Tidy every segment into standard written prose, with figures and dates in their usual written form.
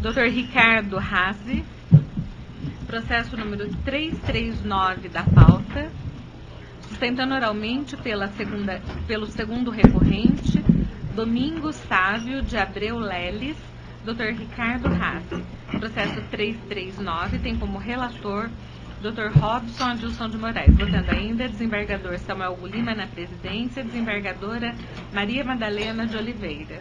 Dr. Ricardo Razzi, processo número 339 da pauta, sustentando oralmente pelo segundo recorrente, Domingos Sávio de Abreu Leles, Dr. Ricardo Razzi. Processo 339 tem como relator Dr. Robson Adilson de Moraes, votando ainda desembargador Samuel Lima na presidência, desembargadora Maria Madalena de Oliveira.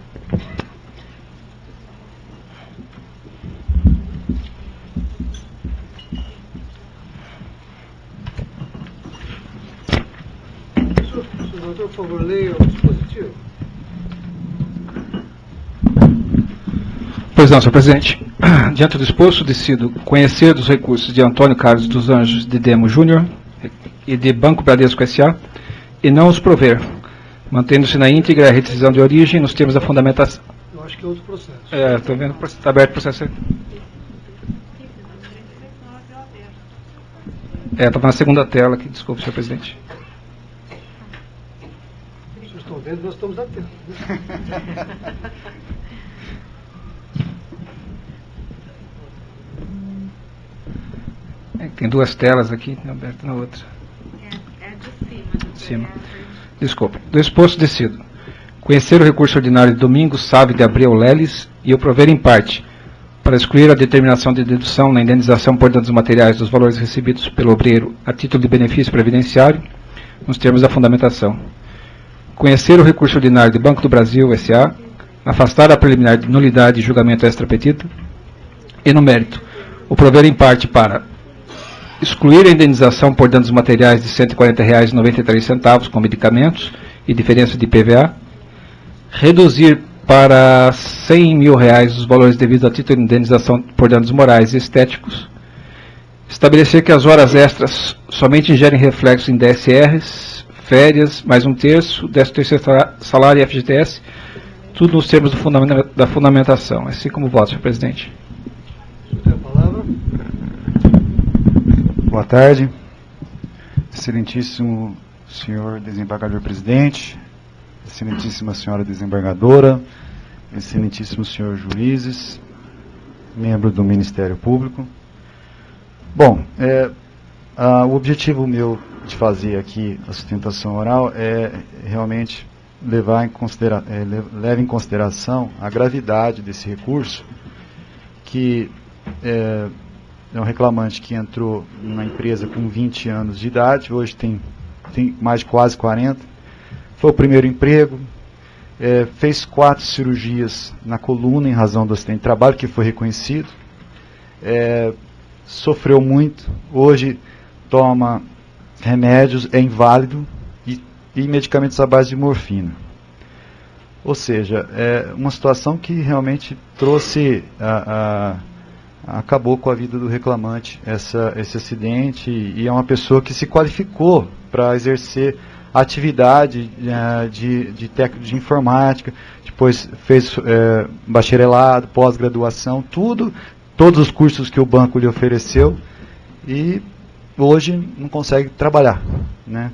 Senador, por favor, leia o dispositivo. Pois não, senhor presidente. Diante do exposto, decido conhecer dos recursos de Antônio Carlos dos Anjos de Demo Júnior e de Banco Bradesco S.A. e não os prover, mantendo-se na íntegra a redecisão de origem nos termos da fundamentação. Eu acho que é outro processo. Estou vendo, está aberto o processo aí. Estava na segunda tela aqui, desculpe, senhor presidente. Vocês estão vendo, nós estamos na tela. Tem duas telas aqui, aberta na outra. É de cima. Desculpe. Do exposto, decido conhecer o recurso ordinário de Domingos Sávio de Abreu Leles e o prover em parte, para excluir a determinação de dedução na indenização por danos materiais dos valores recebidos pelo obreiro a título de benefício previdenciário, nos termos da fundamentação. Conhecer o recurso ordinário de Banco do Brasil, S.A., afastar a preliminar de nulidade e julgamento extra-petita, e no mérito, o prover em parte para excluir a indenização por danos materiais de R$ 140,93 com medicamentos e diferença de IPVA, reduzir para R$ 100 mil os valores devidos a título de indenização por danos morais e estéticos, estabelecer que as horas extras somente ingerem reflexo em DSRs, férias, mais um terço, 13º salário e FGTS, tudo nos termos da fundamentação. Assim como voto, senhor presidente. Tem a palavra. Boa tarde, excelentíssimo senhor desembargador presidente, excelentíssima senhora desembargadora, excelentíssimo senhor juízes, membro do Ministério Público. Bom, o objetivo meu de fazer aqui a sustentação oral é realmente leva em consideração a gravidade desse recurso, que é um reclamante que entrou numa empresa com 20 anos de idade, hoje tem mais de quase 40, foi o primeiro emprego, fez 4 cirurgias na coluna em razão do acidente de trabalho, que foi reconhecido, sofreu muito, hoje toma remédios, é inválido, e medicamentos à base de morfina. Ou seja, é uma situação que realmente trouxe acabou com a vida do reclamante esse acidente, e é uma pessoa que se qualificou para exercer atividade de técnico de informática, depois fez bacharelado, pós-graduação, todos os cursos que o banco lhe ofereceu, e hoje não consegue trabalhar, né?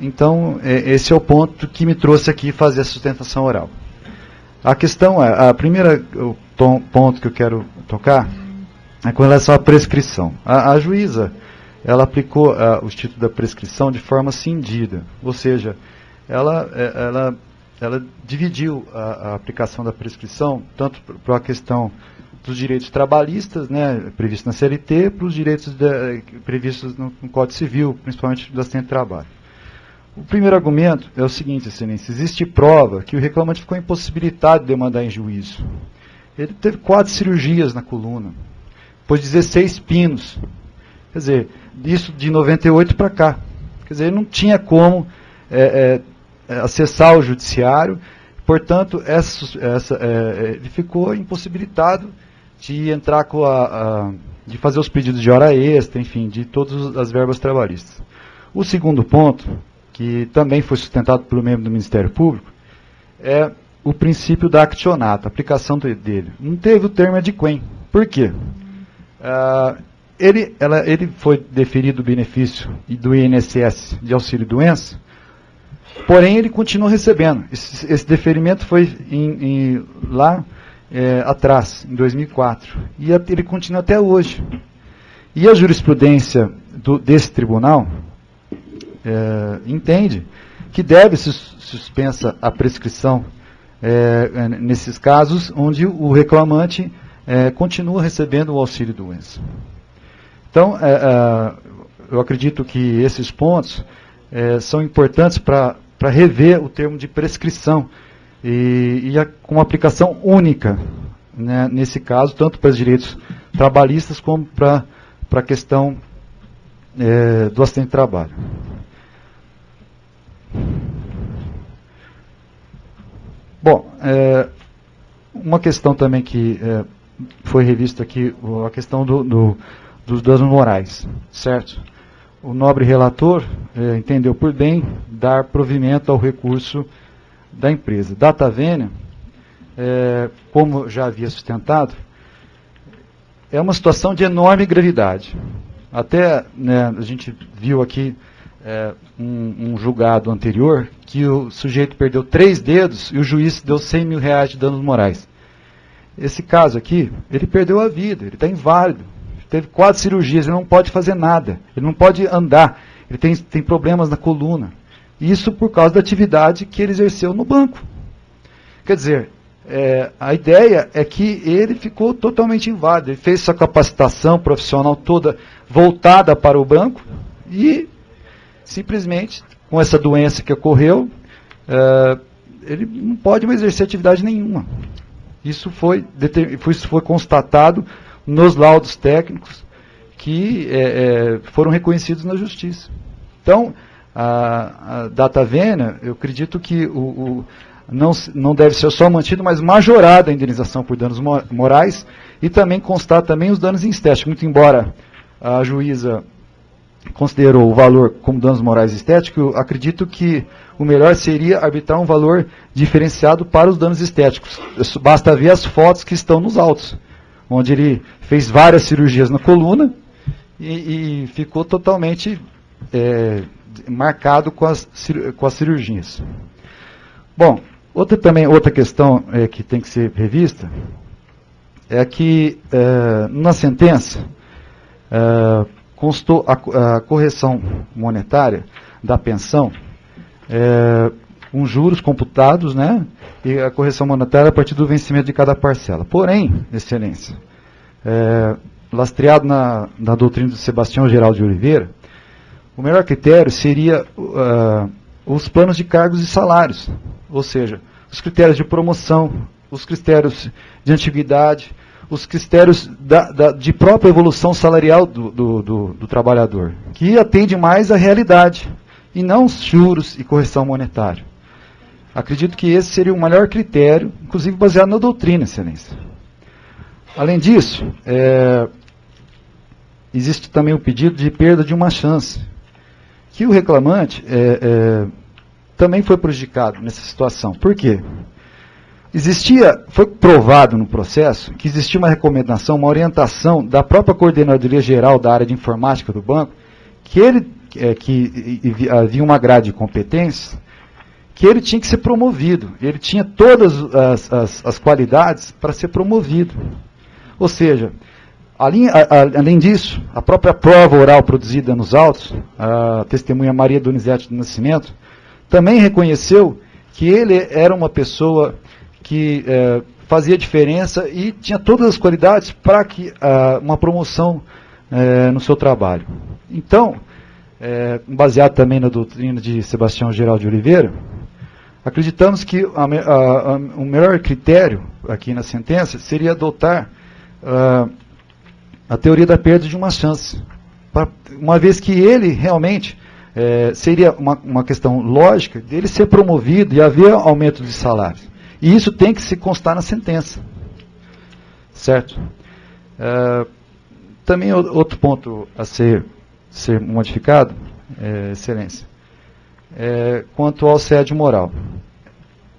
Então, esse é o ponto que me trouxe aqui fazer a sustentação oral. A questão o ponto que eu quero tocar é com relação à prescrição. A juíza, ela aplicou os títulos da prescrição de forma cindida, ou seja, ela dividiu a aplicação da prescrição tanto para a questão dos direitos trabalhistas, né, previstos na CLT, para os direitos previstos no Código Civil, principalmente do acidente de trabalho. O primeiro argumento é o seguinte, excelência: existe prova que o reclamante ficou impossibilitado de demandar em juízo. Ele teve 4 cirurgias na coluna, depois 16 pinos. Quer dizer, isso de 98 para cá. Quer dizer, ele não tinha como acessar o judiciário, portanto, ele ficou impossibilitado de entrar de fazer os pedidos de hora extra, enfim, de todas as verbas trabalhistas. O segundo ponto, que também foi sustentado pelo membro do Ministério Público, é o princípio da actionato, a aplicação dele. Não teve o termo adquem. Por quê? Ele foi deferido o benefício do INSS de auxílio-doença, porém ele continua recebendo. Esse deferimento foi lá atrás, em 2004. E ele continua até hoje. E a jurisprudência desse tribunal entende que deve ser suspensa a prescrição nesses casos onde o reclamante continua recebendo o auxílio-doença. Então, eu acredito que esses pontos são importantes para rever o termo de prescrição com uma aplicação única, né, nesse caso, tanto para os direitos trabalhistas como para a questão do acidente de trabalho. Bom, uma questão também que foi revista aqui, a questão dos danos morais, certo? O nobre relator entendeu por bem dar provimento ao recurso da empresa. Data vênia, como já havia sustentado, é uma situação de enorme gravidade. Até, né, a gente viu aqui um julgado anterior que o sujeito perdeu 3 dedos e o juiz deu 100 mil reais de danos morais. Esse caso aqui, ele perdeu a vida, ele está inválido, teve 4 cirurgias, ele não pode fazer nada, ele não pode andar, ele tem problemas na coluna. Isso por causa da atividade que ele exerceu no banco. Quer dizer, a ideia é que ele ficou totalmente inválido, ele fez sua capacitação profissional toda voltada para o banco e simplesmente, com essa doença que ocorreu, ele não pode mais exercer atividade nenhuma. Isso foi constatado nos laudos técnicos que foram reconhecidos na justiça. Então, a data vênia, eu acredito que não deve ser só mantido, mas majorada a indenização por danos morais e também constar também os danos em estética. Muito embora a juíza considerou o valor como danos morais estéticos, eu acredito que o melhor seria arbitrar um valor diferenciado para os danos estéticos. Basta ver as fotos que estão nos autos, onde ele fez várias cirurgias na coluna e ficou totalmente marcado com as cirurgias. Bom, outra questão que tem que ser revista é que na sentença constou a correção monetária da pensão com juros computados, né, e a correção monetária a partir do vencimento de cada parcela. Porém, Excelência, lastreado na doutrina de Sebastião Geraldo de Oliveira, o melhor critério seria os planos de cargos e salários, ou seja, os critérios de promoção, os critérios de antiguidade, os critérios de própria evolução salarial do trabalhador, que atende mais à realidade, e não os juros e correção monetária. Acredito que esse seria o melhor critério, inclusive baseado na doutrina, Excelência. Além disso, existe também o pedido de perda de uma chance, que o reclamante também foi prejudicado nessa situação. Por quê? Foi provado no processo que existia uma recomendação, uma orientação da própria Coordenadoria Geral da área de informática do banco, que havia uma grade de competências, que ele tinha que ser promovido. Ele tinha todas as qualidades para ser promovido. Ou seja, além disso, a própria prova oral produzida nos autos, a testemunha Maria Donizete do Nascimento, também reconheceu que ele era uma pessoa que fazia diferença e tinha todas as qualidades para uma promoção no seu trabalho. Então, baseado também na doutrina de Sebastião Geraldo de Oliveira, acreditamos que o melhor critério aqui na sentença seria adotar a teoria da perda de uma chance, uma vez que ele realmente seria uma questão lógica dele ser promovido e haver aumento de salário. E isso tem que se constar na sentença. Certo? Também outro ponto a ser modificado, Excelência, quanto ao assédio moral.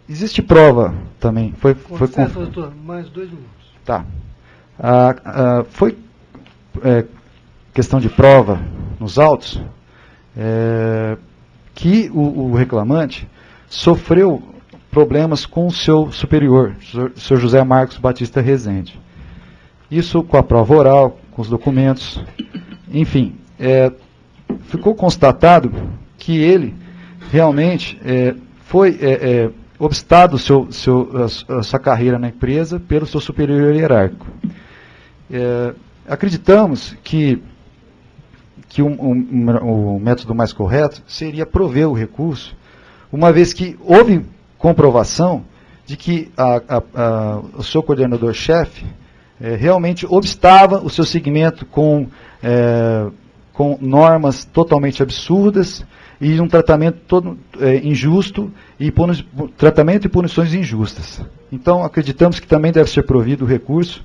Existe prova também. Doutor, mais 2 minutos. Tá. Foi questão de prova nos autos que o reclamante sofreu problemas com o seu superior, o Sr. José Marcos Batista Rezende. Isso com a prova oral, com os documentos, enfim, ficou constatado que ele realmente foi obstado a sua carreira na empresa pelo seu superior hierárquico. Acreditamos que o método mais correto seria prover o recurso, uma vez que houve comprovação de que o seu coordenador-chefe realmente obstava o seu segmento com normas totalmente absurdas e um tratamento todo injusto e tratamento e punições injustas. Então, acreditamos que também deve ser provido o recurso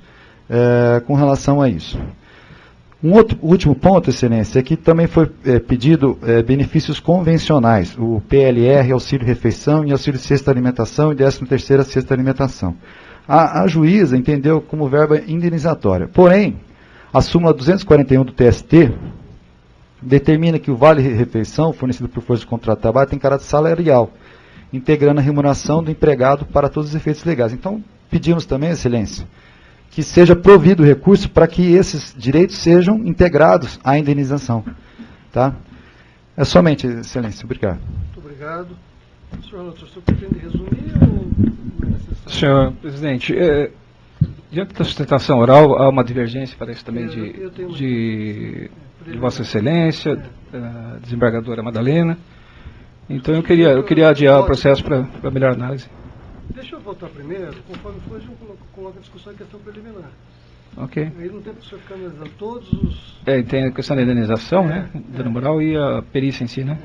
com relação a isso. Um último ponto, Excelência, é que também foi pedido benefícios convencionais, o PLR, auxílio-refeição e auxílio-cesta alimentação e 13ª cesta alimentação. A juíza entendeu como verba indenizatória. Porém, a súmula 241 do TST determina que o vale-refeição fornecido por força de contrato de trabalho tem caráter salarial, integrando a remuneração do empregado para todos os efeitos legais. Então, pedimos também, Excelência, que seja provido recurso para que esses direitos sejam integrados à indenização. Tá? É somente, Excelência. Obrigado. Muito obrigado. Senhor relator, o senhor pretende resumir ou não é necessário? Senhor presidente, diante da sustentação oral, há uma divergência, parece também, de Vossa Excelência, desembargadora Madalena. Então eu queria adiar o processo para melhor análise. Deixa eu voltar primeiro, conforme for, a gente coloca a discussão em questão preliminar. Ok. Aí não tem para o senhor ficar analisando todos os... Tem a questão da indenização, né? Dano moral e a perícia em si, né?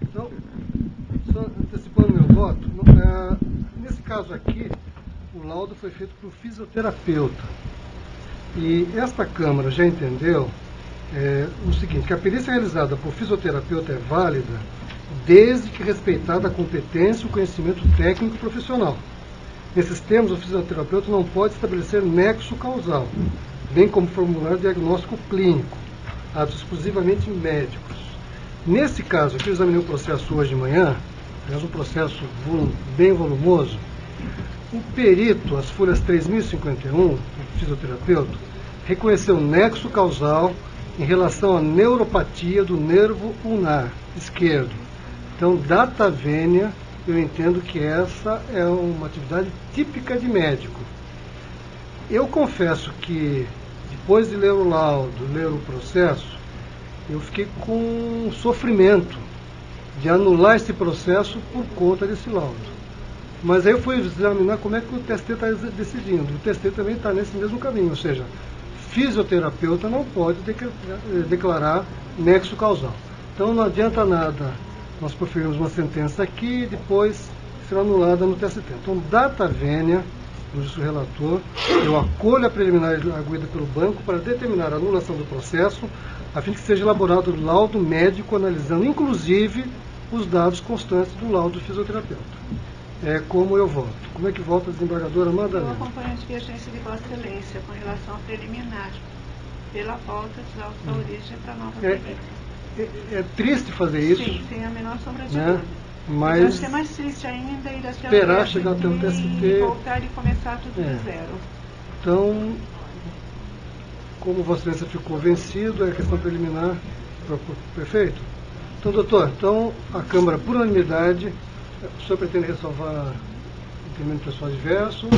Então, só antecipando meu voto, nesse caso aqui, o laudo foi feito por fisioterapeuta. E esta Câmara já entendeu o seguinte, que a perícia realizada por fisioterapeuta é válida desde que respeitada a competência e o conhecimento técnico e profissional. Nesses termos, o fisioterapeuta não pode estabelecer nexo causal, bem como formular diagnóstico clínico, atos exclusivamente médicos. Nesse caso, aqui eu examinei o processo hoje de manhã, aliás, um processo bem volumoso. O perito, as folhas 3051, o fisioterapeuta, reconheceu nexo causal em relação à neuropatia do nervo ulnar esquerdo. Então, data vênia, eu entendo que essa é uma atividade típica de médico. Eu confesso que, depois de ler o laudo, ler o processo, eu fiquei com sofrimento de anular esse processo por conta desse laudo. Mas aí eu fui examinar como é que o TST está decidindo. O TST também está nesse mesmo caminho, ou seja, fisioterapeuta não pode declarar nexo causal. Então não adianta nada nós proferimos uma sentença aqui e depois será anulada no TST. Então, data vênia, no juízo relator, eu acolho a preliminar arguida pelo banco para determinar a anulação do processo, a fim de que seja elaborado o laudo médico, analisando inclusive os dados constantes do laudo do fisioterapeuta. É como eu voto. Como é que vota a desembargadora Madalena? Eu acompanho as divergências de Vossa Excelência com relação ao preliminar, pela volta dos autos da origem para a nova perícia. É triste fazer isso. Sim, sem a menor sombra de né? dúvida. Mas acho que é mais triste ainda ir até esperar chegar até o TST e voltar e começar tudo de zero. Então, como Vossa Excelência ficou vencido, é questão preliminar. Perfeito? Então, doutor, a Câmara, por unanimidade, o senhor pretende ressalvar entendimento pessoal diverso?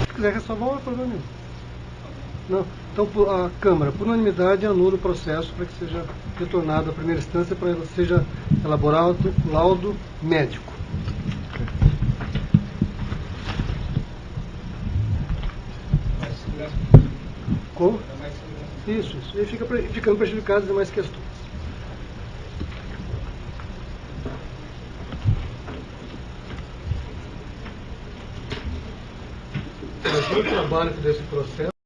Se quiser ressalvar, não é problema nenhum. Não. Então, a Câmara, por unanimidade, anula o processo para que seja retornado à primeira instância, para que seja elaborado laudo médico. Como? Isso. E aí ficando prejudicados demais questões. Mas o trabalho desse processo